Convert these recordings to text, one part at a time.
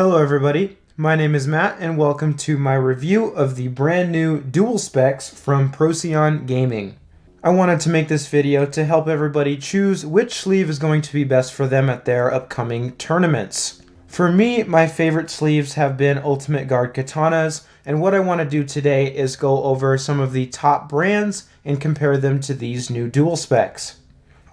Hello everybody, my name is Matt and welcome to my review of the brand new DuelSpecs from Procyon Gaming. I wanted to make this video to help everybody choose which sleeve is going to be best for them at their upcoming tournaments. For me, my favorite sleeves have been Ultimate Guard Katanas, and what I want to do today is go over some of the top brands and compare them to these new DuelSpecs.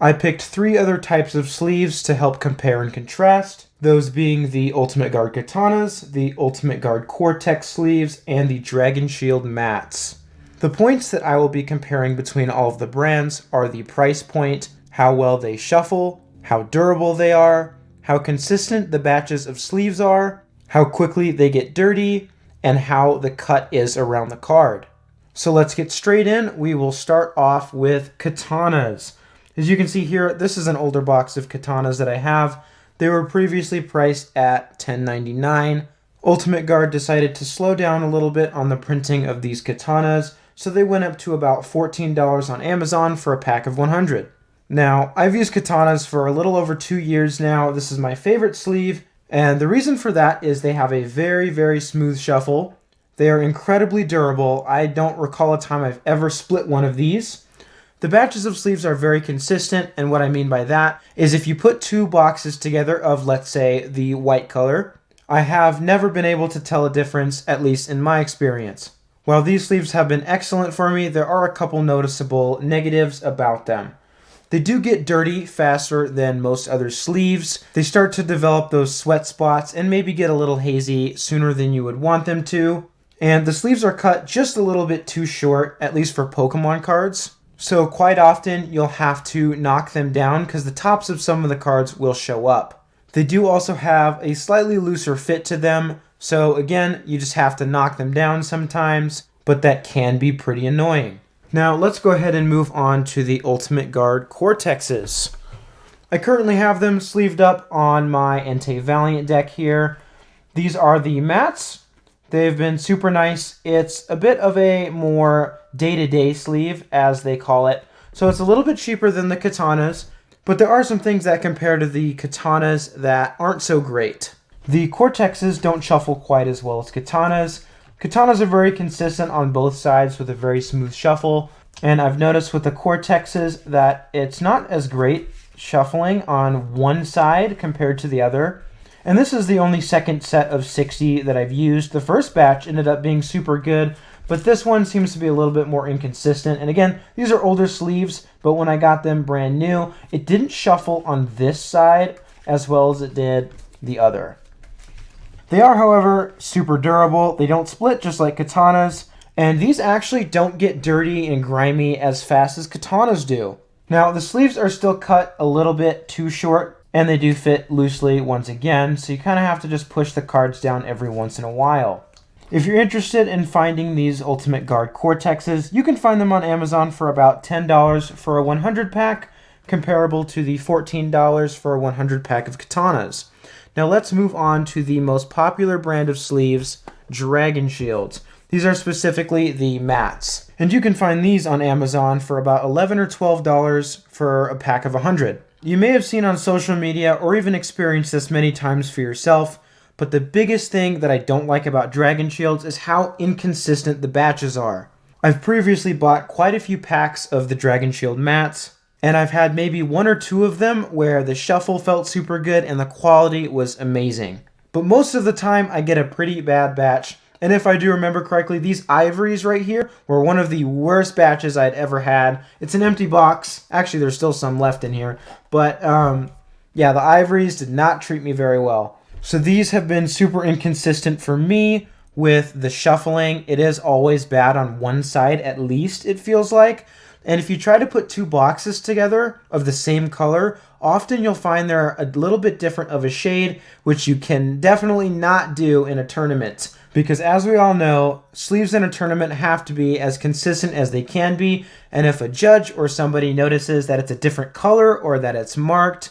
I picked 3 other types of sleeves to help compare and contrast, those being the Ultimate Guard Katanas, the Ultimate Guard Cortex sleeves, and the Dragon Shield mats. The points that I will be comparing between all of the brands are the price point, how well they shuffle, how durable they are, how consistent the batches of sleeves are, how quickly they get dirty, and how the cut is around the card. So let's get straight in. We will start off with Katanas. As you can see here, this is an older box of Katanas that I have. They were previously priced at $10.99. Ultimate Guard decided to slow down a little bit on the printing of these Katanas, so they went up to about $14 on Amazon for a pack of 100. Now, I've used Katanas for a little over 2 years now. This is my favorite sleeve, and the reason for that is they have a very, very smooth shuffle. They are incredibly durable. I don't recall a time I've ever split one of these. The batches of sleeves are very consistent, and what I mean by that is if you put 2 boxes together of, let's say, the white color, I have never been able to tell a difference, at least in my experience. While these sleeves have been excellent for me, there are a couple noticeable negatives about them. They do get dirty faster than most other sleeves. They start to develop those sweat spots and maybe get a little hazy sooner than you would want them to. And the sleeves are cut just a little bit too short, at least for Pokemon cards. So quite often you'll have to knock them down because the tops of some of the cards will show up. They do also have a slightly looser fit to them, so again, you just have to knock them down sometimes, but that can be pretty annoying. Now let's go ahead and move on to the Ultimate Guard Cortexes. I currently have them sleeved up on my Entei Valiant deck here. These are the mats. They've been super nice. It's a bit of a more day-to-day sleeve, as they call it. So it's a little bit cheaper than the Katanas, but there are some things that compare to the Katanas that aren't so great. The Cortexes don't shuffle quite as well as Katanas. Katanas are very consistent on both sides with a very smooth shuffle, and I've noticed with the Cortexes that it's not as great shuffling on one side compared to the other. And this is the only second set of 60 that I've used. The first batch ended up being super good, but this one seems to be a little bit more inconsistent. And again, these are older sleeves, but when I got them brand new, it didn't shuffle on this side as well as it did the other. They are, however, super durable. They don't split just like Katanas, and these actually don't get dirty and grimy as fast as Katanas do. Now, the sleeves are still cut a little bit too short, and they do fit loosely once again, so you kind of have to just push the cards down every once in a while. If you're interested in finding these Ultimate Guard Cortexes, you can find them on Amazon for about $10 for a 100 pack, comparable to the $14 for a 100 pack of Katanas. Now let's move on to the most popular brand of sleeves, Dragon Shields. These are specifically the mats, and you can find these on Amazon for about $11 or $12 for a pack of 100. You may have seen on social media or even experienced this many times for yourself, but the biggest thing that I don't like about Dragon Shields is how inconsistent the batches are. I've previously bought quite a few packs of the Dragon Shield mats, and I've had maybe 1 or 2 of them where the shuffle felt super good and the quality was amazing. But most of the time I get a pretty bad batch. And if I do remember correctly, these ivories right here were one of the worst batches I'd ever had. It's an empty box. Actually, there's still some left in here. But yeah, the ivories did not treat me very well. So these have been super inconsistent for me with the shuffling. It is always bad on one side, at least, it feels like. And if you try to put 2 boxes together of the same color, often you'll find they're a little bit different of a shade, which you can definitely not do in a tournament. Because as we all know, sleeves in a tournament have to be as consistent as they can be, and if a judge or somebody notices that it's a different color or that it's marked,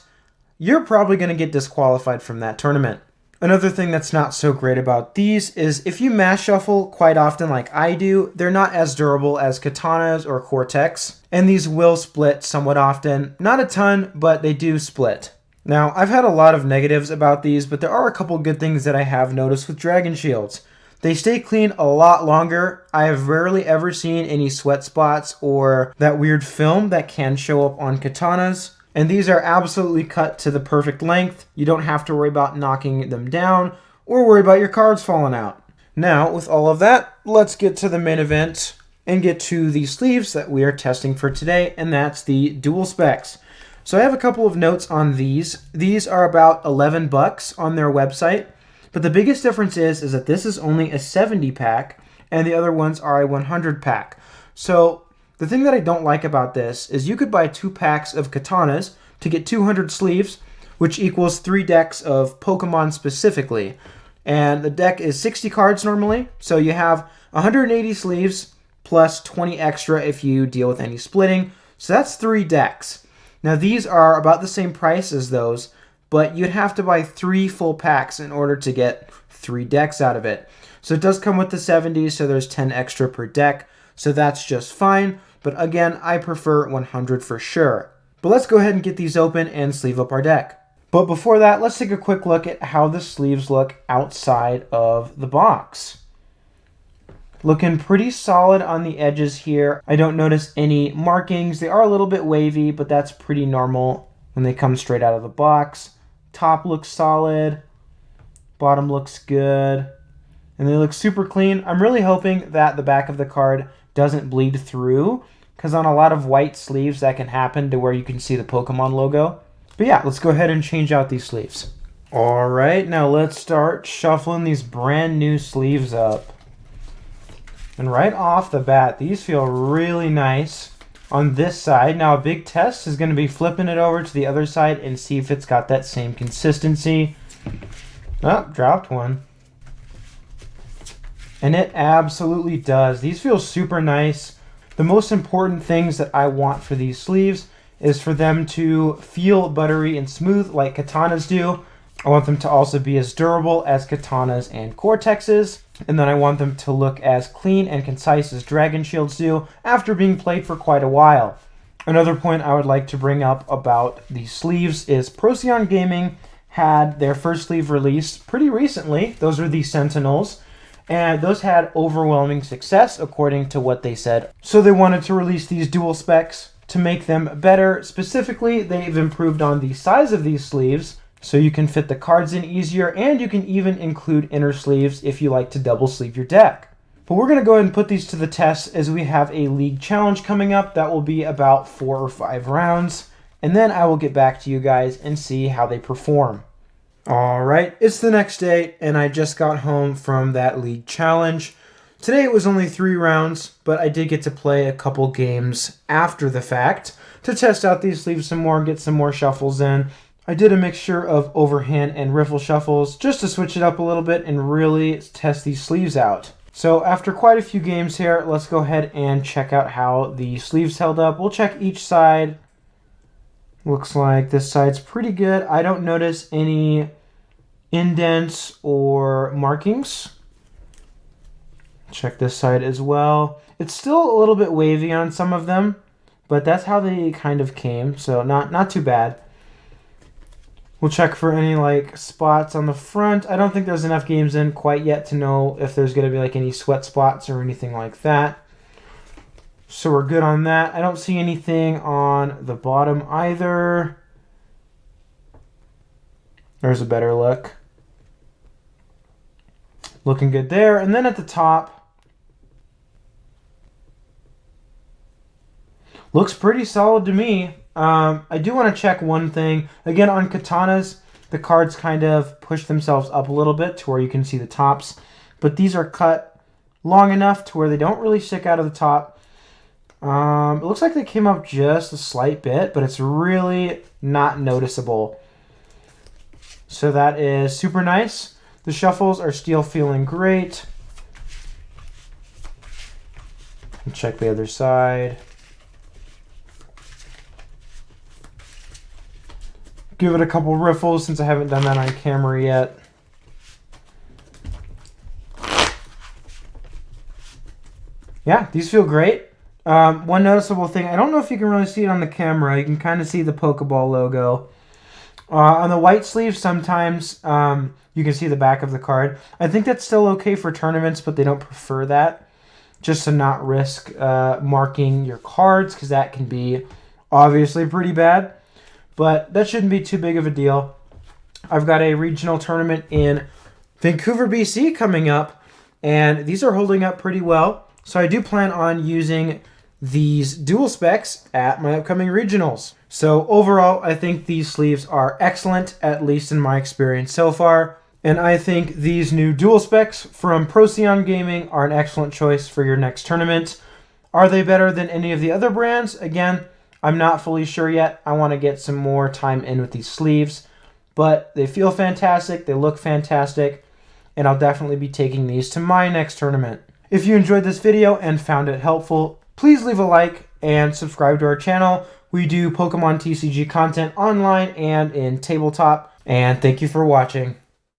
you're probably going to get disqualified from that tournament. Another thing that's not so great about these is if you mass shuffle quite often like I do, they're not as durable as Katanas or Cortex, and these will split somewhat often. Not a ton, but they do split. Now, I've had a lot of negatives about these, but there are a couple good things that I have noticed with Dragon Shields. They stay clean a lot longer. I have rarely ever seen any sweat spots or that weird film that can show up on katanas. And these are absolutely cut to the perfect length. You don't have to worry about knocking them down or worry about your cards falling out. Now, with all of that, let's get to the main event and get to the sleeves that we are testing for today, and that's the DuelSpecs. So I have a couple of notes on these. These are about $11 on their website, but the biggest difference is that this is only a 70 pack and the other ones are a 100 pack. So the thing that I don't like about this is you could buy 2 packs of katanas to get 200 sleeves, which equals 3 decks of Pokemon specifically. And the deck is 60 cards normally, so you have 180 sleeves plus 20 extra if you deal with any splitting. So that's 3 decks. Now these are about the same price as those, but you'd have to buy 3 full packs in order to get 3 decks out of it. So it does come with the 70s, so there's 10 extra per deck, so that's just fine. But again, I prefer 100 for sure. But let's go ahead and get these open and sleeve up our deck. But before that, let's take a quick look at how the sleeves look outside of the box. Looking pretty solid on the edges here. I don't notice any markings. They are a little bit wavy, but that's pretty normal when they come straight out of the box. Top looks solid. Bottom looks good. And they look super clean. I'm really hoping that the back of the card doesn't bleed through, because on a lot of white sleeves that can happen to where you can see the Pokemon logo. But yeah, let's go ahead and change out these sleeves. All right, now let's start shuffling these brand new sleeves up. And right off the bat, these feel really nice on this side. Now a big test is going to be flipping it over to the other side and see if it's got that same consistency. Oh, dropped one. And it absolutely does. These feel super nice. The most important things that I want for these sleeves is for them to feel buttery and smooth like katanas do. I want them to also be as durable as katanas and Cortexes. And then I want them to look as clean and concise as Dragon Shields do after being played for quite a while. Another point I would like to bring up about the sleeves is Procyon Gaming had their first sleeve released pretty recently. Those are the Sentinels. And those had overwhelming success according to what they said. So they wanted to release these DuelSpecs to make them better. Specifically, they've improved on the size of these sleeves, so you can fit the cards in easier, and you can even include inner sleeves if you like to double sleeve your deck. But we're going to go ahead and put these to the test as we have a league challenge coming up that will be about 4 or 5 rounds, and then I will get back to you guys and see how they perform. All right, it's the next day, and I just got home from that league challenge. Today it was only 3 rounds, but I did get to play a couple games after the fact to test out these sleeves some more, get some more shuffles in. I did a mixture of overhand and riffle shuffles just to switch it up a little bit and really test these sleeves out. So after quite a few games here, let's go ahead and check out how the sleeves held up. We'll check each side. Looks like this side's pretty good. I don't notice any indents or markings. Check this side as well. It's still a little bit wavy on some of them, but that's how they kind of came, so not too bad. We'll check for any like spots on the front. I don't think there's enough games in quite yet to know if there's going to be like any sweat spots or anything like that. So we're good on that. I don't see anything on the bottom either. There's a better look. Looking good there. And then at the top, looks pretty solid to me. I do want to check one thing. Again, on katanas, the cards kind of push themselves up a little bit to where you can see the tops. But these are cut long enough to where they don't really stick out of the top. It looks like they came up just a slight bit, but it's really not noticeable. So that is super nice. The shuffles are still feeling great. Check the other side. Give it a couple riffles since I haven't done that on camera yet. Yeah, these feel great. One noticeable thing, I don't know if you can really see it on the camera. You can kind of see the Pokeball logo. On the white sleeve, sometimes you can see the back of the card. I think that's still okay for tournaments, but they don't prefer that, just to not risk marking your cards, because that can be obviously pretty bad. But that shouldn't be too big of a deal. I've got a regional tournament in Vancouver, BC coming up, and these are holding up pretty well. So I do plan on using these DuelSpecs at my upcoming regionals. So overall, I think these sleeves are excellent, at least in my experience so far. And I think these new DuelSpecs from Procyon Gaming are an excellent choice for your next tournament. Are they better than any of the other brands? Again, I'm not fully sure yet. I want to get some more time in with these sleeves. But they feel fantastic, they look fantastic, and I'll definitely be taking these to my next tournament. If you enjoyed this video and found it helpful, please leave a like and subscribe to our channel. We do Pokemon TCG content online and in tabletop. And thank you for watching.